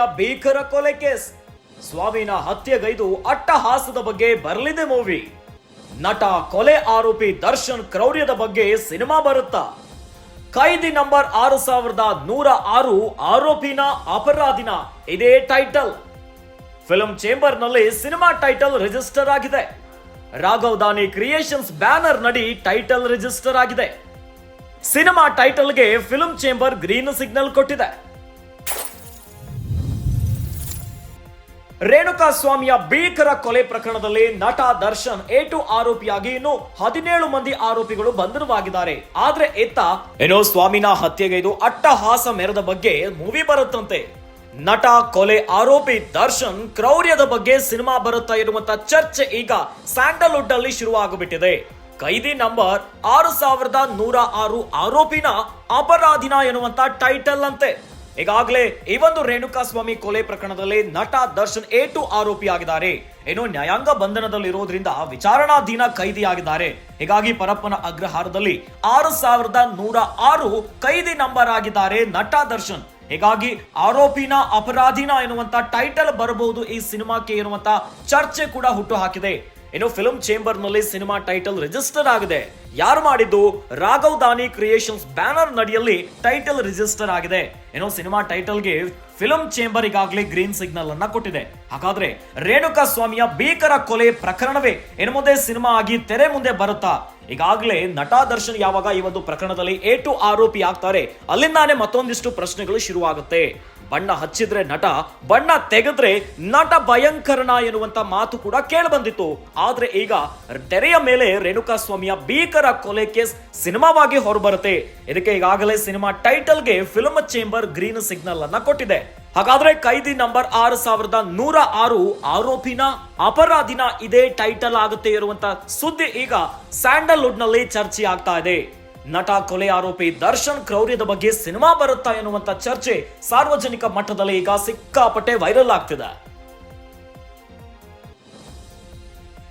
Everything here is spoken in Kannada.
ಸ್ವಾಮಿಯ ಭೀಕರ ಕೊಲೆ ಕೇಸ್. ಸ್ವಾಮಿನ ಹತ್ಯೆಗೈದು ಅಟ್ಟಹಾಸದ ಬಗ್ಗೆ ಬರಲಿದೆ ಮೂವಿ. ನಟ ಕೊಲೆ ಆರೋಪಿ ದರ್ಶನ್ ಕ್ರೌರ್ಯದ ಬಗ್ಗೆ ಸಿನಿಮಾ ಬರುತ್ತಾ? ಕೈದಿ ನಂಬರ್ 6106 ಆರೋಪಿನ ಅಪರಾಧಿನ ಇದೇ ಟೈಟಲ್. ಫಿಲ್ಮ್ ಚೇಂಬರ್ ನಲ್ಲಿ ಸಿನಿಮಾ ಟೈಟಲ್ ರಿಜಿಸ್ಟರ್ ಆಗಿದೆ. ರಾಘವ್ ದಾನಿ ಕ್ರಿಯೇಷನ್ಸ್ ಬ್ಯಾನರ್ ನಡಿ ಟೈಟಲ್ ರಿಜಿಸ್ಟರ್ ಆಗಿದೆ. ಸಿನಿಮಾ ಟೈಟಲ್ಗೆ ಫಿಲ್ಮ್ ಚೇಂಬರ್ ಗ್ರೀನ್ ಸಿಗ್ನಲ್ ಕೊಟ್ಟಿದೆ. ರೇಣುಕಾ ಸ್ವಾಮಿಯ ಭೀಕರ ಕೊಲೆ ಪ್ರಕರಣದಲ್ಲಿ ನಟ ದರ್ಶನ್ ಏಟು ಆರೋಪಿಯಾಗಿ ಇನ್ನು 17 ಮಂದಿ ಆರೋಪಿಗಳು ಬಂಧನವಾಗಿದ್ದಾರೆ. ಆದ್ರೆ ಇನ್ನು ಸ್ವಾಮಿನ ಹತ್ಯೆಗೈದು ಅಟ್ಟಹಾಸ ಮೆರೆದ ಬಗ್ಗೆ ಮೂವಿ ಬರುತ್ತಂತೆ. ನಟ ಕೊಲೆ ಆರೋಪಿ ದರ್ಶನ್ ಕ್ರೌರ್ಯದ ಬಗ್ಗೆ ಸಿನಿಮಾ ಬರುತ್ತಾ ಇರುವಂತ ಚರ್ಚೆ ಈಗ ಸ್ಯಾಂಡಲ್ವುಡ್ ಅಲ್ಲಿ ಶುರುವಾಗುಬಿಟ್ಟಿದೆ. ಕೈದಿ ನಂಬರ್ 6106 ಆರೋಪಿನ ಅಪರಾಧಿನ ಎನ್ನುವಂತ ಟೈಟಲ್ ಅಂತೆ. ಈಗಾಗಲೇ ಈ ಒಂದು ರೇಣುಕಾ ಸ್ವಾಮಿ ಕೊಲೆ ಪ್ರಕರಣದಲ್ಲಿ ನಟ ದರ್ಶನ್ ಏಟು ಆರೋಪಿ ಆಗಿದ್ದಾರೆ. ಇನ್ನು ನ್ಯಾಯಾಂಗ ಬಂಧನದಲ್ಲಿರೋದ್ರಿಂದ ವಿಚಾರಣಾಧೀನ ಕೈದಿಯಾಗಿದ್ದಾರೆ. ಹೀಗಾಗಿ ಪರಪ್ಪನ ಅಗ್ರಹಾರದಲ್ಲಿ 6106 ಕೈದಿ ನಂಬರ್ ಆಗಿದ್ದಾರೆ ನಟ ದರ್ಶನ್. ಹೀಗಾಗಿ ಆರೋಪಿನ ಅಪರಾಧಿನ ಎನ್ನುವಂತ ಟೈಟಲ್ ಬರಬಹುದು ಈ ಸಿನಿಮಾಕ್ಕೆ ಎನ್ನುವಂತ ಚರ್ಚೆ ಕೂಡ ಹುಟ್ಟು ಹಾಕಿದೆ. ಇನ್ನು ಫಿಲ್ಮ್ ಚೇಂಬರ್ ನಲ್ಲಿ ಸಿನಿಮಾ ಟೈಟಲ್ ರಿಜಿಸ್ಟರ್ ಆಗಿದೆ. ಯಾರು ಮಾಡಿದ್ದು? Raghav Dani creations banner ನಡಿಯಲ್ಲಿ title register ಆಗಿದೆ. ಏನೋ ಸಿನಿಮಾ ಟೈಟಲ್ಗೆ ಫಿಲ್ಮ್ ಚೇಂಬರ್ ಈಗಾಗಲೇ ಗ್ರೀನ್ ಸಿಗ್ನಲ್ ಅನ್ನ ಕೊಟ್ಟಿದೆ. ಹಾಗಾದ್ರೆ ರೇಣುಕಾ ಸ್ವಾಮಿಯ ಭೀಕರ ಕೊಲೆ ಪ್ರಕರಣವೇ ಇನ್ನು ಮುಂದೆ ಸಿನಿಮಾ ಆಗಿ ತೆರೆ ಮುಂದೆ ಬರುತ್ತಾ? ಈಗಾಗಲೇ ನಟ ದರ್ಶನ್ ಯಾವಾಗ ಈ ಒಂದು ಪ್ರಕರಣದಲ್ಲಿ ಏಟು ಆರೋಪಿ ಆಗ್ತಾರೆ, ಅಲ್ಲಿಂದಾನೇ ಮತ್ತೊಂದಿಷ್ಟು ಪ್ರಶ್ನೆಗಳು ಶುರುವಾಗುತ್ತೆ. ಬಣ್ಣ ಹಚ್ಚಿದ್ರೆ ನಟ, ಬಣ್ಣ ತೆಗೆದ್ರೆ ನಟ ಭಯಂಕರನ ಎನ್ನುವಂತ ಮಾತು ಕೂಡ ಕೇಳಿ ಬಂದಿತ್ತು. ಆದ್ರೆ ಈಗ ತೆರೆಯ ಮೇಲೆ ರೇಣುಕಾ ಸ್ವಾಮಿಯ ಭೀಕರ ಕೊಲೆ ಕೇಸ್ ಸಿನಿಮಾವಾಗಿ ಹೊರಬರುತ್ತೆ. ಇದಕ್ಕೆ ಈಗಾಗಲೇ ಸಿನಿಮಾ ಟೈಟಲ್ಗೆ ಫಿಲ್ಮ್ ಚೇಂಬರ್ ಗ್ರೀನ್ ಸಿಗ್ನಲ್ ಅನ್ನ ಕೊಟ್ಟಿದೆ. ಹಾಗಾದ್ರೆ ಕೈದಿ ನಂಬರ್ 6106 ಆರೋಪಿನ ಅಪರಾಧಿನ ಇದೇ ಟೈಟಲ್ ಆಗುತ್ತೆ ಇರುವಂತ ಸುದ್ದಿ ಈಗ ಸ್ಯಾಂಡಲ್ವುಡ್ ನಲ್ಲಿ ಚರ್ಚೆ ಆಗ್ತಾ ಇದೆ. ನಟ ಕೊಲೆ ಆರೋಪಿ ದರ್ಶನ್ ಕ್ರೌರ್ಯದ ಬಗ್ಗೆ ಸಿನಿಮಾ ಬರುತ್ತಾ ಎನ್ನುವಂತ ಚರ್ಚೆ ಸಾರ್ವಜನಿಕ ಮಟ್ಟದಲ್ಲಿ ಈಗ ಸಿಕ್ಕಾಪಟ್ಟೆ ವೈರಲ್ ಆಗ್ತಿದೆ.